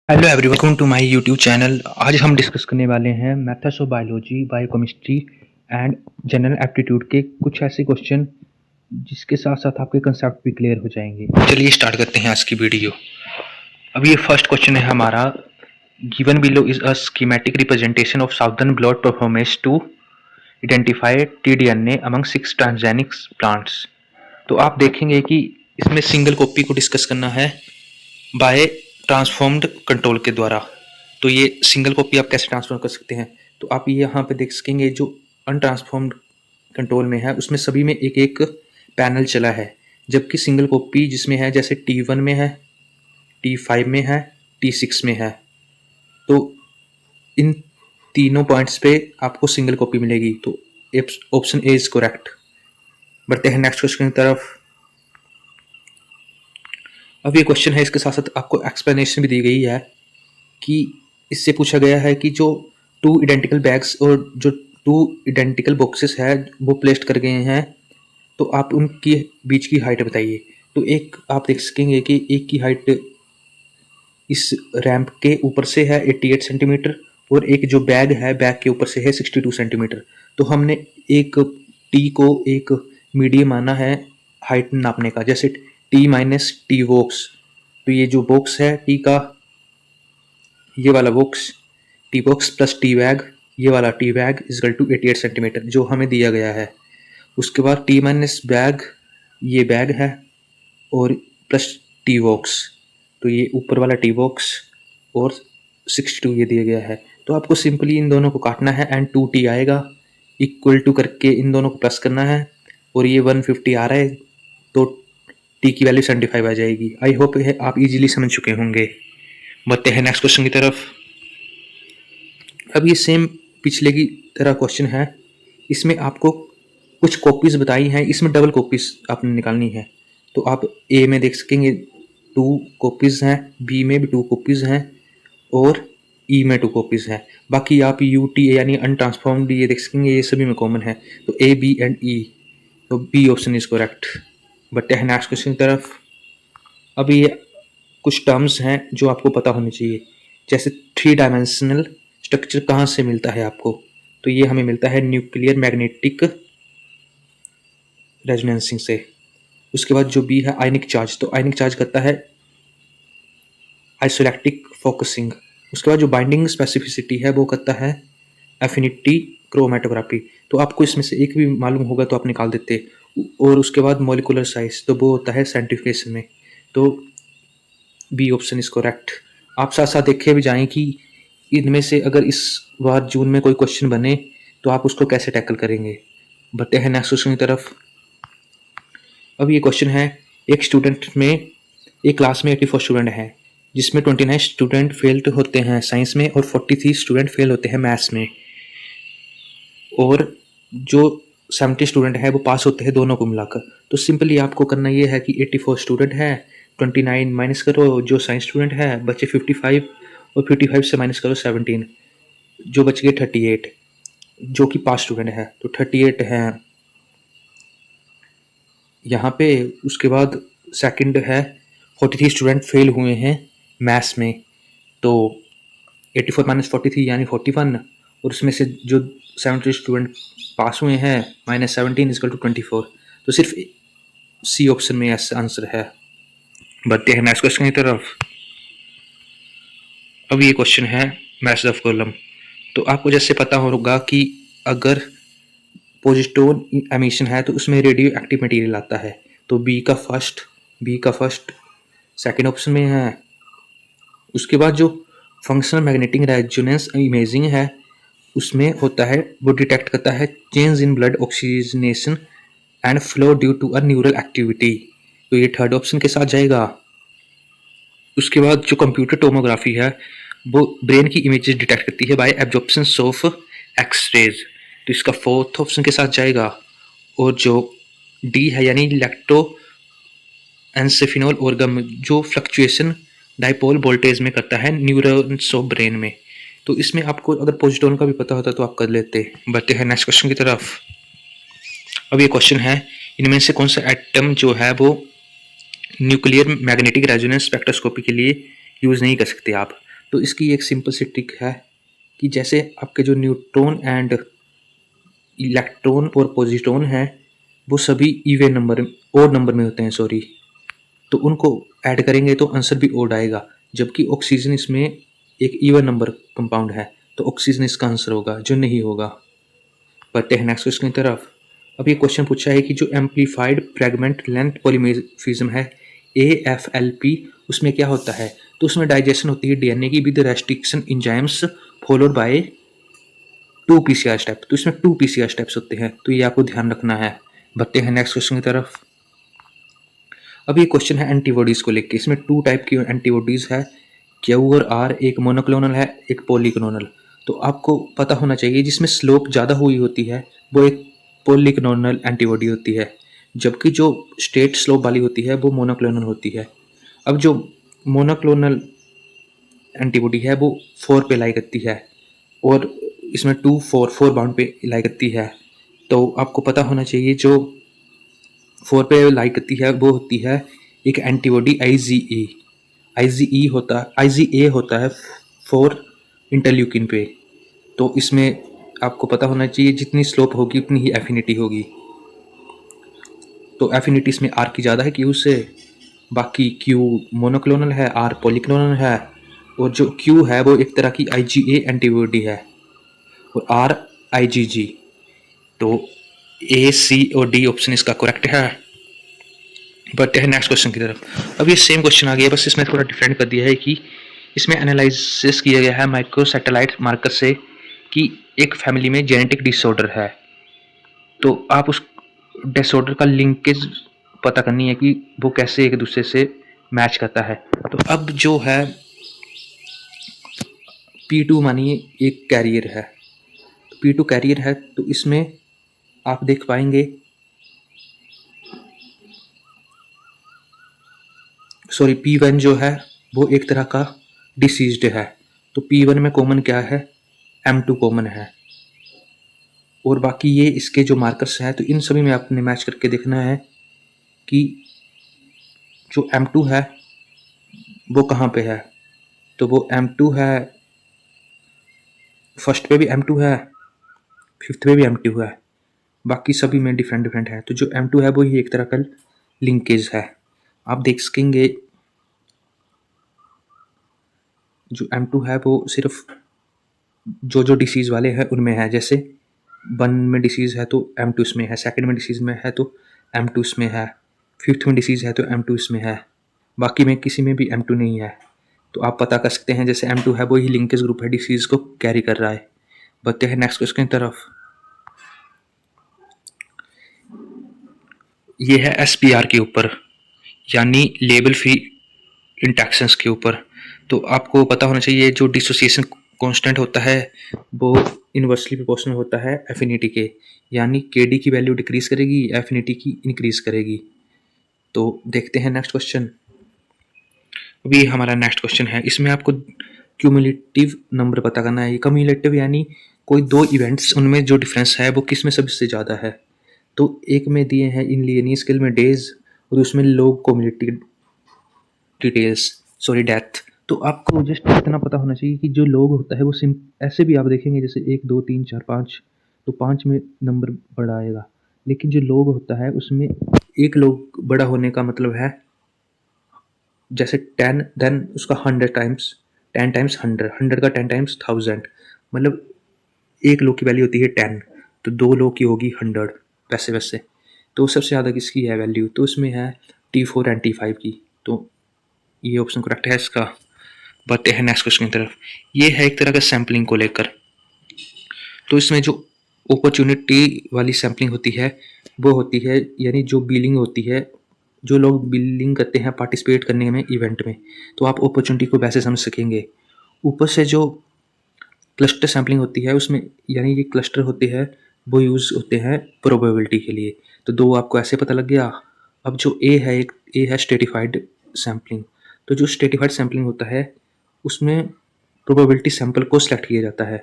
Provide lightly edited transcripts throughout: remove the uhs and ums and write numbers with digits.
Hello everyone, welcome to my YouTube channel. आज हम discuss करने वाले हैं methods of biology, biochemistry and general aptitude के कुछ ऐसे क्वेश्चन जिसके साथ साथ आपके कंसेप्ट भी क्लियर हो जाएंगे। चलिए स्टार्ट करते हैं आज की वीडियो। अब ये फर्स्ट क्वेश्चन है हमारा। Given below is a schematic representation of southern blot performance to identify TDNA among 6 transgenic plants. तो आप देखेंगे कि इसमें सिंगल कॉपी को डिस्कस करना है बाय ट्रांसफॉर्म्ड कंट्रोल के द्वारा। तो ये सिंगल कॉपी आप कैसे ट्रांसफॉर्म कर सकते हैं, तो आप ये यहाँ पे देख सकेंगे जो अनट्रांसफॉर्म्ड कंट्रोल में है उसमें सभी में एक एक पैनल चला है, जबकि सिंगल कॉपी जिसमें है जैसे T1 में है, T5 में है, T6 में है, तो इन तीनों पॉइंट्स पे आपको सिंगल कॉपी मिलेगी। तो ऑप्शन ए इज करेक्ट। बढ़ते हैं नेक्स्ट क्वेश्चन की तरफ। अब ये क्वेश्चन है, इसके साथ साथ आपको एक्सप्लेनेशन भी दी गई है कि इससे पूछा गया है कि जो 2 आइडेंटिकल बैग्स और जो 2 आइडेंटिकल बॉक्सेस है वो प्लेस्ड कर गए हैं, तो आप उनकी बीच की हाइट बताइए। तो एक आप देख सकेंगे कि एक की हाइट इस रैंप के ऊपर से है 88 सेंटीमीटर और एक जो बैग है बैग के ऊपर से है 62 सेंटीमीटर। तो हमने एक टी को एक मीडियम माना है हाइट नापने का, जैसे टी माइनस टी बॉक्स। तो ये जो बॉक्स है टी का, ये वाला box T box plus T bag, ये वाला T bag equal to 88 centimetre जो हमें दिया गया है। उसके बाद टी माइनस बैग, ये बैग है, और प्लस टी बॉक्स, तो ये ऊपर वाला टी बॉक्स और 62 ये दिया गया है। तो आपको सिंपली इन दोनों को काटना है एंड 2t आएगा, इक्वल टू करके इन दोनों को प्लस करना है और ये 150 आ रहा है, तो टी की वैल्यू 75 आ जाएगी। आई होप आप इजीली समझ चुके होंगे। बढ़ते हैं नेक्स्ट क्वेश्चन की तरफ। अब ये सेम पिछले की तरह क्वेश्चन है, इसमें आपको कुछ कॉपीज बताई हैं, इसमें डबल कॉपीज आपने निकालनी है। तो आप ए में देख सकेंगे 2 कॉपीज हैं, बी में भी 2 कॉपीज हैं और ई में 2 कॉपीज हैं। बाकी आप यू टी यानी अनट्रांसफॉर्म्ड ये देख सकेंगे, ये सभी में कॉमन है। तो ए बी एंड ई, तो बी ऑप्शन इज करेक्ट। बढ़ते हैं नेक्स्ट क्वेश्चन की तरफ। अब ये कुछ टर्म्स हैं जो आपको पता होनी चाहिए, जैसे 3 डायमेंशनल स्ट्रक्चर कहाँ से मिलता है आपको, तो ये हमें मिलता है न्यूक्लियर मैग्नेटिक रेजोनेंसिंग से। उसके बाद जो बी है आयनिक चार्ज, तो आयनिक चार्ज करता है आइसोलेक्टिक फोकसिंग। उसके बाद जो बाइंडिंग स्पेसिफिसिटी है वो करता है एफिनिटी क्रोमेटोग्राफी। तो आपको इसमें से एक भी मालूम होगा तो आप निकाल देते। और उसके बाद मॉलिकुलर साइज, तो वो होता है साइंटिफिकेशन में। तो बी ऑप्शन इज करेक्ट। आप साथ साथ देखे भी जाएं कि इनमें से अगर इस बार जून में कोई क्वेश्चन बने तो आप उसको कैसे टैकल करेंगे। बढ़ते हैं नेक्स्ट क्वेश्चन की तरफ। अब ये क्वेश्चन है, एक स्टूडेंट में एक क्लास में 84 स्टूडेंट हैं, जिसमें 29 स्टूडेंट फेल होते हैं साइंस में और 43 स्टूडेंट फेल होते हैं मैथ्स में, और जो 70 स्टूडेंट है वो पास होते हैं दोनों को मिलाकर। तो सिंपली आपको करना ये है कि 84 स्टूडेंट है, 29 माइनस करो जो साइंस स्टूडेंट है, बचे 55 और 55 से माइनस करो 17, जो बच गए 38 जो कि पास स्टूडेंट है। तो 38 है यहाँ पे। उसके बाद सेकंड है 43 स्टूडेंट फेल हुए हैं मैथ्स में, तो 84 माइनस 43 यानी 41, और उसमें से जो 70 स्टूडेंट पास हुए हैं माइनस 17 इजकल टू 24। तो सिर्फ सी ऑप्शन में ऐसा आंसर है। बढ़ते हैं नेक्स्ट क्वेश्चन की तरफ। अब ये क्वेश्चन है मैथ्स ऑफ कॉलम। तो आपको जैसे पता होगा कि अगर पोजिटोन एमिशन है तो उसमें रेडियो एक्टिव मटेरियल आता है। तो बी का फर्स्ट सेकंड ऑप्शन में है। उसके बाद जो फंक्शनल मैग्नेटिक रेजोनेंस इमेजिंग है उसमें होता है, वो डिटेक्ट करता है change in blood oxygenation and flow due to a neural activity. तो ये थर्ड ऑप्शन के साथ जाएगा। उसके बाद जो कंप्यूटर टोमोग्राफी है वो ब्रेन की इमेजेस डिटेक्ट करती है बाय एब्जॉर्प्शन ऑफ एक्सरेज, तो इसका फोर्थ ऑप्शन के साथ जाएगा। और जो डी है यानी इलेक्ट्रो एनसेफिनोल ऑर्गन, जो फ्लक्चुएशन डाइपोल वोल्टेज में करता है न्यूरॉन्स ऑफ ब्रेन में। तो इसमें आपको अगर पोजिटोन का भी पता होता तो आप कर लेते। बढ़ते हैं नेक्स्ट क्वेश्चन की तरफ। अब ये क्वेश्चन है, इनमें से कौन सा एटम जो है वो न्यूक्लियर मैग्नेटिक रेजोनेंस स्पेक्ट्रोस्कोपी के लिए यूज़ नहीं कर सकते आप। तो इसकी एक सिंपल सी ट्रिक है कि जैसे आपके जो न्यूट्रॉन एंड इलेक्ट्रॉन और पॉजिट्रॉन हैं वो सभी इवन नंबर ओड नंबर में होते हैं, सॉरी, तो उनको ऐड करेंगे तो आंसर भी ओड आएगा। जबकि ऑक्सीजन इसमें एक इवन नंबर कंपाउंड है तो ऑक्सीजन इसका आंसर होगा, जो नहीं होगा। बढ़ते हैं नेक्स्ट क्वेश्चन की तरफ। अब ये क्वेश्चन पूछा है कि जो एम्पलीफाइड फ्रेगमेंट लेंथ पॉलीमॉर्फिज्म है AFLP, उसमें क्या होता है? तो उसमें डाइजेशन होती है डीएनए की with restriction enzymes followed by 2 PCR step. तो इसमें 2 PCR स्टेप्स होते हैं, तो ये आपको ध्यान रखना है। बढ़ते हैं नेक्स्ट क्वेश्चन की तरफ। अब ये क्वेश्चन है एंटीबॉडीज को लेके। इसमें 2 टाइप की एंटीबॉडीज है, क्यू और आर, एक मोनोक्लोनल है एक पॉलीक्लोनल। तो आपको पता होना चाहिए जिसमें स्लोप ज़्यादा हुई होती है वो एक पॉलीक्लोनल एंटीबॉडी होती है, जबकि जो स्टेट स्लोप वाली होती है वो मोनोक्लोनल होती है। अब जो मोनोक्लोनल एंटीबॉडी है वो 4 पे लाई करती है और इसमें 2 4 बाउंड पे लाई करती है। तो आपको पता होना चाहिए जो 4 पे लाई करती है वो होती है एक एंटीबॉडी IgA होता है 4 इंटरल्यूकिन पे। तो इसमें आपको पता होना चाहिए जितनी स्लोप होगी उतनी ही एफिनिटी होगी। तो एफिनिटी इसमें आर की ज़्यादा है क्यू से। बाकी क्यू मोनोक्लोनल है, आर पॉलीक्लोनल है, और जो क्यू है वो एक तरह की IgA एंटीबॉडी है और आर IgG। तो A, C और D ऑप्शन इसका करेक्ट है। बढ़ते हैं नेक्स्ट क्वेश्चन की तरफ। अब ये सेम क्वेश्चन आ गया, बस इसमें थोड़ा डिफरेंट कर दिया है कि इसमें एनालिसिस किया गया है माइक्रो सैटेलाइट मार्कर से कि एक फैमिली में जेनेटिक डिसऑर्डर है, तो आप उस डिसऑर्डर का लिंकेज पता करनी है कि वो कैसे एक दूसरे से मैच करता है। तो अब जो है P2 मानिए एक कैरियर है, तो P2 कैरियर है तो इसमें आप देख पाएंगे, सॉरी P1 जो है वो एक तरह का डिसीज्ड है। तो P1 में कॉमन क्या है? M2 कॉमन है। और बाकी ये इसके जो मार्कर्स हैं तो इन सभी में आपने मैच करके देखना है कि जो M2 है वो कहाँ पे है। तो वो M2 है, फर्स्ट पे भी M2 है, फिफ्थ पे भी M2 है, बाकी सभी में डिफरेंट डिफरेंट है। तो जो M2 है वो ही एक तरह का लिंकेज है। आप देख सकेंगे जो M2 है वो सिर्फ जो डिसीज़ वाले हैं उनमें है, जैसे 1 में डिसीज़ है तो M2 इसमें है, सेकंड में डिसीज़ में है तो M2 इसमें है, फिफ्थ में डिसीज़ है तो M2 इसमें है, बाकी में किसी में भी M2 नहीं है। तो आप पता कर सकते हैं जैसे M2 है वो ही लिंकेज ग्रुप है, डिसीज़ को कैरी कर रहा है। बढ़ते हैं नेक्स्ट क्वेश्चन की तरफ। ये है SPR के ऊपर, यानी लेबल फ्री इंटरेक्शंस के ऊपर। तो आपको पता होना चाहिए जो डिसोसिएशन कांस्टेंट होता है वो इनवर्सली प्रोपोर्शनल होता है एफिनिटी के, यानी KD की वैल्यू डिक्रीज करेगी, एफिनिटी की इंक्रीज करेगी। तो देखते हैं नेक्स्ट क्वेश्चन। अभी हमारा नेक्स्ट क्वेश्चन है, इसमें आपको क्यूमुलेटिव नंबर पता करना है। क्यूमुलेटिव यानी कोई 2 इवेंट्स उनमें जो डिफरेंस है वो किस में सबसे ज़्यादा है। तो एक में दिए हैं इन लिनियर स्केल में डेज और उसमें लोग क्यूमुलेटिव डिटेल्स, सॉरी डेथ। तो आपको जस्ट इतना पता होना चाहिए कि जो लोग होता है वो सिम ऐसे भी आप देखेंगे जैसे 1 2 3 4 5, तो 5 में नंबर बड़ा आएगा, लेकिन जो लोग होता है उसमें एक लोग बड़ा होने का मतलब है जैसे 10 देन उसका 100 टाइम्स, 10 टाइम्स 100, 100 का 10 टाइम्स 1000, मतलब एक लोग की वैल्यू होती है 10 तो 2 लोग की होगी 100, वैसे वैसे। तो सबसे ज़्यादा किसकी है वैल्यू, तो उसमें है T4 एंड T5 की। तो ये ऑप्शन करेक्ट है इसका। बढ़ते हैं नेक्स्ट क्वेश्चन की तरफ। ये है एक तरह का सैम्पलिंग को लेकर। तो इसमें जो अपॉर्चुनिटी वाली सैम्पलिंग होती है वो होती है, यानी जो बिलिंग होती है, जो लोग बिलिंग करते हैं पार्टिसिपेट करने में इवेंट में, तो आप अपॉर्चुनिटी को वैसे समझ सकेंगे। ऊपर से जो क्लस्टर सैम्पलिंग होती है उसमें, यानी ये क्लस्टर होते हैं वो यूज़ होते हैं प्रोबेबिलिटी के लिए। तो 2 आपको ऐसे पता लग गया। अब जो ए है स्ट्रेटिफाइड सैम्पलिंग। तो जो स्ट्रेटिफाइड सैम्पलिंग होता है उसमें प्रोबेबिलिटी सैंपल को सिलेक्ट किया जाता है,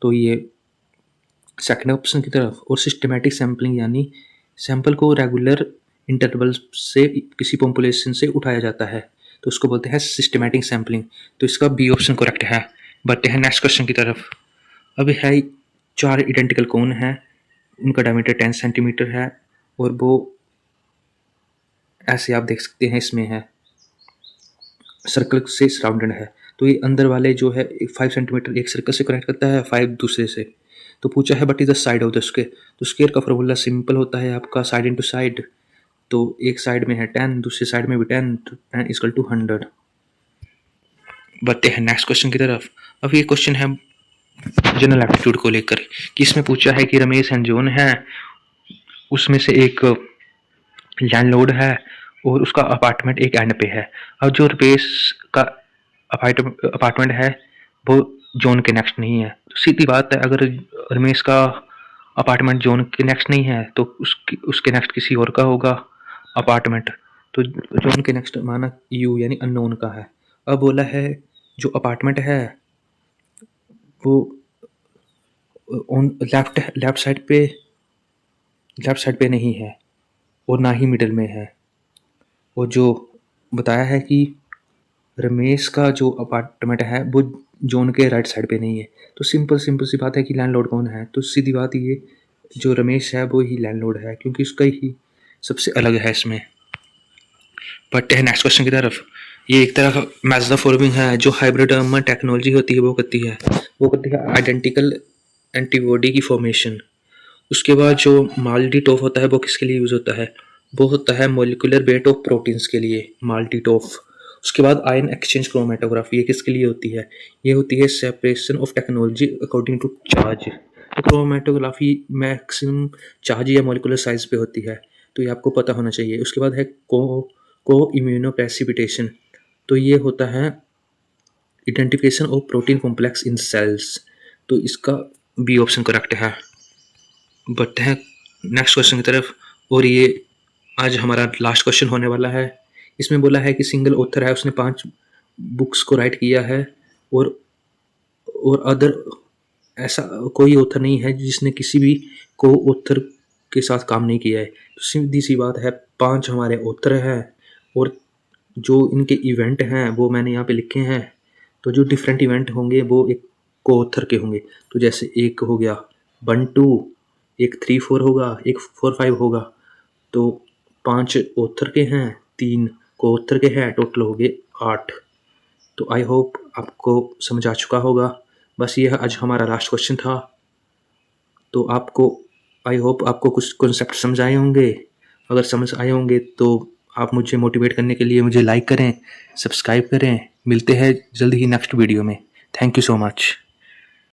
तो ये सेकंड ऑप्शन की तरफ। और सिस्टमैटिक सैम्पलिंग यानी सैंपल को रेगुलर इंटरवल से किसी पॉपुलेशन से उठाया जाता है, तो उसको बोलते हैं सिस्टमैटिक सैम्पलिंग। तो इसका बी ऑप्शन करेक्ट है। बढ़ते हैं नेक्स्ट क्वेश्चन की तरफ। अब है 4 आइडेंटिकल कोन हैं, उनका डायमीटर 10 सेंटीमीटर है और वो ऐसे आप देख सकते हैं इसमें है सर्कल से सराउंडेड है। तो ये अंदर वाले जो है 5 सेंटीमीटर एक सर्कल से कनेक्ट करता है, 5 दूसरे से। तो पूछा है but is the side of the square. तो स्क्वायर का फॉर्मूला सिंपल होता है आपका साइड इंटू साइड। तो एक साइड में है 10, दूसरी साइड में भी 10, तो 10 इक्वल टू 100। बढ़ते हैं नेक्स्ट क्वेश्चन की तरफ। अब ये क्वेश्चन है जनरल एप्टीट्यूड को लेकर कि इसमें पूछा है कि रमेश एंड जॉन है, उसमें से एक लैंडलॉर्ड है और उसका अपार्टमेंट एक एंड पे है। अब जो रमेश का अपार्टमेंट है वो जॉन के नेक्स्ट नहीं है। तो सीधी बात है, अगर रमेश का अपार्टमेंट जॉन के नेक्स्ट नहीं है तो उसके नेक्स्ट किसी और का होगा अपार्टमेंट। तो जॉन के नेक्स्ट माना यू यानी अननोन का है। अब बोला है जो अपार्टमेंट है वो ऑन लेफ्ट साइड पे नहीं है और ना ही मिडल में है। और जो बताया है कि रमेश का जो अपार्टमेंट है वो जॉन के राइट साइड पे नहीं है। तो सिंपल सी बात है कि लैंडलॉर्ड कौन है। तो सीधी बात ये जो रमेश है वो ही लैंडलॉर्ड है क्योंकि उसका ही सबसे अलग है इसमें। बढ़ते हैं नेक्स्ट क्वेश्चन की तरफ। ये एक तरह का मैजदा फॉर्मिंग है जो हाइब्रिडोमा टेक्नोलॉजी होती है वो करती है आइडेंटिकल एंटीबॉडी की फॉर्मेशन। उसके बाद जो माल्टीटॉफ होता है वो किसके लिए यूज़ होता है, वो होता है मोलिकुलर वेट ऑफ प्रोटीन्स के लिए माल्टीटॉफ। उसके बाद आयन एक्सचेंज क्रोमेटोग्राफी ये किसके लिए होती है, ये होती है separation of technology according to charge. तो क्रोमेटोग्राफी मैक्सिमम चार्ज या मोलिकुलर साइज पे होती है, तो ये आपको पता होना चाहिए। उसके बाद है को इम्यूनो प्रेसिपिटेशन, तो ये होता है identification of protein complex in cells. तो इसका बी ऑप्शन करेक्ट है। बढ़ते हैं नेक्स्ट क्वेश्चन की तरफ और ये आज हमारा लास्ट क्वेश्चन होने वाला है। इसमें बोला है कि सिंगल ऑथर है, उसने 5 बुक्स को राइट किया है और अदर ऐसा कोई ऑथर नहीं है जिसने किसी भी को ऑथर के साथ काम नहीं किया है। तो सीधी सी बात है 5 हमारे ऑथर हैं और जो इनके इवेंट हैं वो मैंने यहाँ पे लिखे हैं। तो जो डिफरेंट इवेंट होंगे वो एक को ऑथर के होंगे। तो जैसे एक हो गया 1, 2, एक 3, 4 होगा, एक 4, 5 होगा। तो 5 ऑथर के हैं, 3 को ऑथर के हैं, टोटल हो गए 8। तो आई होप आपको समझ आ चुका होगा। बस ये आज हमारा लास्ट क्वेश्चन था। तो आई होप आपको कुछ कॉन्सेप्ट समझ आए होंगे। अगर समझ आए होंगे तो आप मुझे मोटिवेट करने के लिए मुझे लाइक करें, सब्सक्राइब करें। मिलते हैं जल्द ही नेक्स्ट वीडियो में। Thank you so much.